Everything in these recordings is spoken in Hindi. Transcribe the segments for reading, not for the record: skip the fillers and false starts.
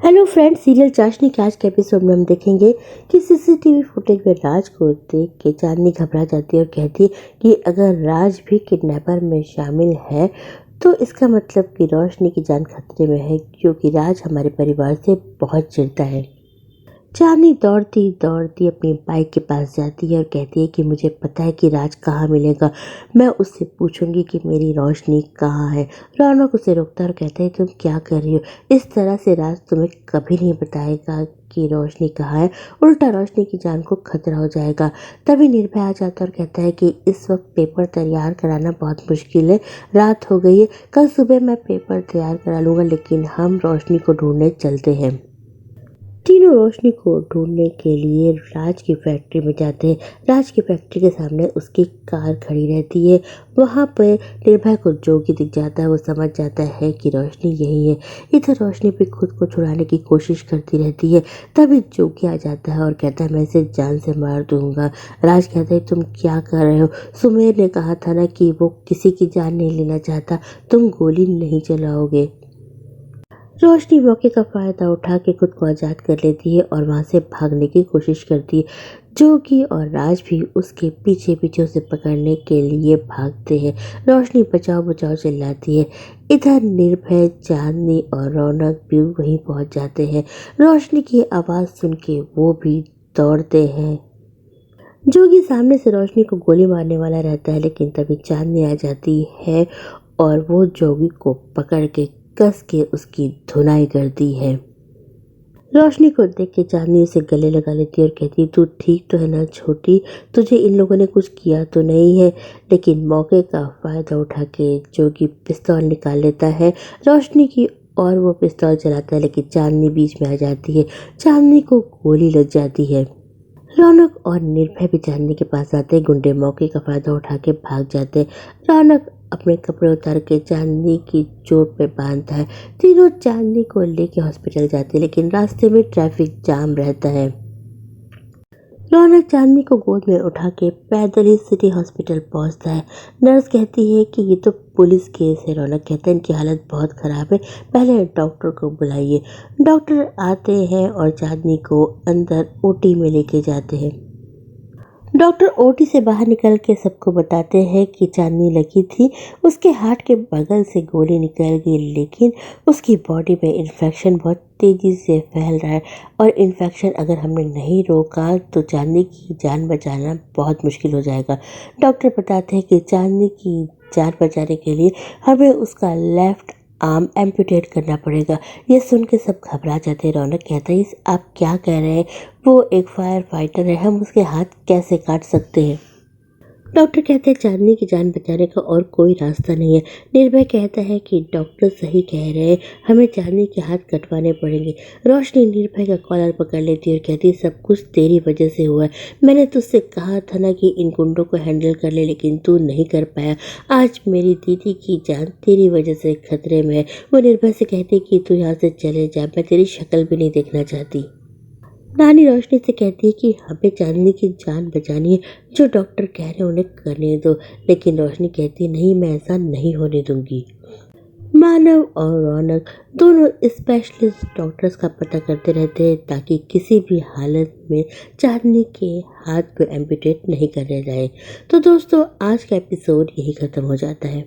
हेलो फ्रेंड्स, सीरियल चाशनी के आज के एपिसोड में हम देखेंगे कि सीसीटीवी फुटेज में राज को देख के चांदनी घबरा जाती है और कहती है कि अगर राज भी किडनैपर में शामिल है तो इसका मतलब कि रोशनी की जान खतरे में है, क्योंकि राज हमारे परिवार से बहुत चिढ़ता है। चांदनी दौड़ती दौड़ती अपनी बाइक के पास जाती है और कहती है कि मुझे पता है कि राज कहाँ मिलेगा, मैं उससे पूछूंगी कि मेरी रोशनी कहाँ है। रौनक उसे रोकता है और कहता है तुम क्या कर रही हो, इस तरह से राज तुम्हें कभी नहीं बताएगा कि रोशनी कहाँ है, उल्टा रोशनी की जान को खतरा हो जाएगा। तभी निर्भय आ जाता है और कहता है कि इस वक्त पेपर तैयार कराना बहुत मुश्किल है, रात हो गई है, कल सुबह मैं पेपर तैयार करा लूँगा, लेकिन हम रोशनी को ढूंढने चलते हैं। तीनों रोशनी को ढूंढने के लिए राज की फैक्ट्री में जाते हैं। राज की फैक्ट्री के सामने उसकी कार खड़ी रहती है। वहाँ पर निर्भय को जोगी दिख जाता है। वो समझ जाता है कि रोशनी यही है। इधर रोशनी भी खुद को छुड़ाने की कोशिश करती रहती है। तभी जोगी आ जाता है और कहता है मैं इसे जान से मार दूंगा। राज कहता है तुम क्या कर रहे हो, सुमेर ने कहा था ना कि वो किसी की जान नहीं लेना चाहता, तुम गोली नहीं चलाओगे। रोशनी मौके का फायदा उठा के खुद को आज़ाद कर लेती है और वहां से भागने की कोशिश करती है। जोगी और राज भी उसके पीछे पीछे उसे पकड़ने के लिए भागते हैं। रोशनी बचाओ बचाओ चिल्लाती है। इधर निर्भय, चांदनी और रौनक भी वहीं पहुंच जाते हैं। रोशनी की आवाज़ सुन के वो भी दौड़ते हैं। जोगी सामने से रोशनी को गोली मारने वाला रहता है, लेकिन तभी चांदनी आ जाती है और वो जोगी को पकड़ के कस के उसकी धुनाई करती है। रोशनी को देख के चांदनी उसे गले लगा लेती है और कहती तू ठीक तो है ना छोटी, तुझे इन लोगों ने कुछ किया तो नहीं है। लेकिन मौके का फायदा उठा के जोगी पिस्तौल निकाल लेता है रोशनी की, और वो पिस्तौल चलाता है, लेकिन चांदनी बीच में आ जाती है। चांदनी को गोली लग जाती है। रौनक और निर्भय भी चांदनी के पास आते हैं। गुंडे मौके का फायदा उठा के भाग जाते हैं। रौनक अपने कपड़े उतार के चांदनी की चोट पे बांधता है। तीनों चांदनी को लेके हॉस्पिटल जाते हैं, लेकिन रास्ते में ट्रैफिक जाम रहता है। रौनक चांदनी को गोद में उठा के पैदल ही सिटी हॉस्पिटल पहुंचता है। नर्स कहती है कि ये तो पुलिस केस है। रौनक कहता है इनकी हालत बहुत ख़राब है, पहले डॉक्टर को बुलाइए। डॉक्टर आते हैं और चांदनी को अंदर ओटी में लेके जाते हैं। डॉक्टर ओटी से बाहर निकल के सबको बताते हैं कि चांदनी लगी थी, उसके हार्ट के बगल से गोली निकल गई, लेकिन उसकी बॉडी में इन्फेक्शन बहुत तेज़ी से फैल रहा है और इन्फेक्शन अगर हमने नहीं रोका तो चांदनी की जान बचाना बहुत मुश्किल हो जाएगा। डॉक्टर बताते हैं कि चांदनी की जान बचाने के लिए हमें उसका लेफ्ट आर्म एम्पुटेट करना पड़ेगा। ये सुन के सब घबरा जाते हैं। रौनक कहता है आप क्या कह रहे हैं, वो एक फायर फाइटर है, हम उसके हाथ कैसे काट सकते हैं। डॉक्टर कहते हैं चांदनी की जान बचाने का और कोई रास्ता नहीं है। निर्भय कहता है कि डॉक्टर सही कह रहे हैं, हमें चांदनी के हाथ कटवाने पड़ेंगे। रोशनी निर्भय का कॉलर पकड़ लेती है और कहती है सब कुछ तेरी वजह से हुआ है, मैंने तुझसे कहा था ना कि इन गुंडों को हैंडल कर ले, लेकिन तू नहीं कर पाया। आज मेरी दीदी की जान तेरी वजह से खतरे में है। वो निर्भय से कहती कि तू यहाँ से चले जा, मैं तेरी शक्ल भी नहीं देखना चाहती। नानी रोशनी से कहती है कि हमें चांदनी की जान बचानी है, जो डॉक्टर कह रहे हैं उन्हें करने दो। लेकिन रोशनी कहती है नहीं, मैं ऐसा नहीं होने दूंगी। मानव और रौनक दोनों स्पेशलिस्ट डॉक्टर्स का पता करते रहते हैं ताकि किसी भी हालत में चांदनी के हाथ को एम्पुटेट नहीं करने जाए। तो दोस्तों, आज का एपिसोड यही खत्म हो जाता है।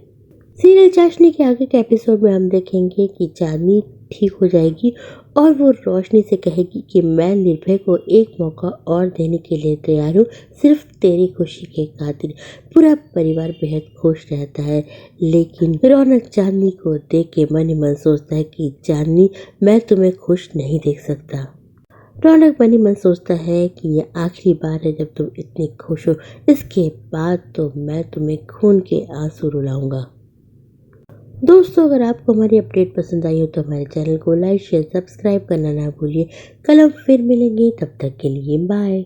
सीरियल चाशनी के आगे के एपिसोड में हम देखेंगे कि चांदनी ठीक हो जाएगी और वो रोशनी से कहेगी कि मैं निर्भय को एक मौका और देने के लिए तैयार हूँ, सिर्फ तेरी खुशी के खातिर। पूरा परिवार बेहद खुश रहता है, लेकिन रौनक चांदनी को देख के मन ही मन सोचता है कि चांदनी, मैं तुम्हें खुश नहीं देख सकता। रौनक मन ही मन सोचता है कि ये आखिरी बार है जब तुम इतनी खुश हो, इसके बाद तो मैं तुम्हें खून के आंसू रुलाऊंगा। दोस्तों, अगर आपको हमारी अपडेट पसंद आई हो तो हमारे चैनल को लाइक शेयर सब्सक्राइब करना ना भूलिए। कल हम फिर मिलेंगे, तब तक के लिए बाय।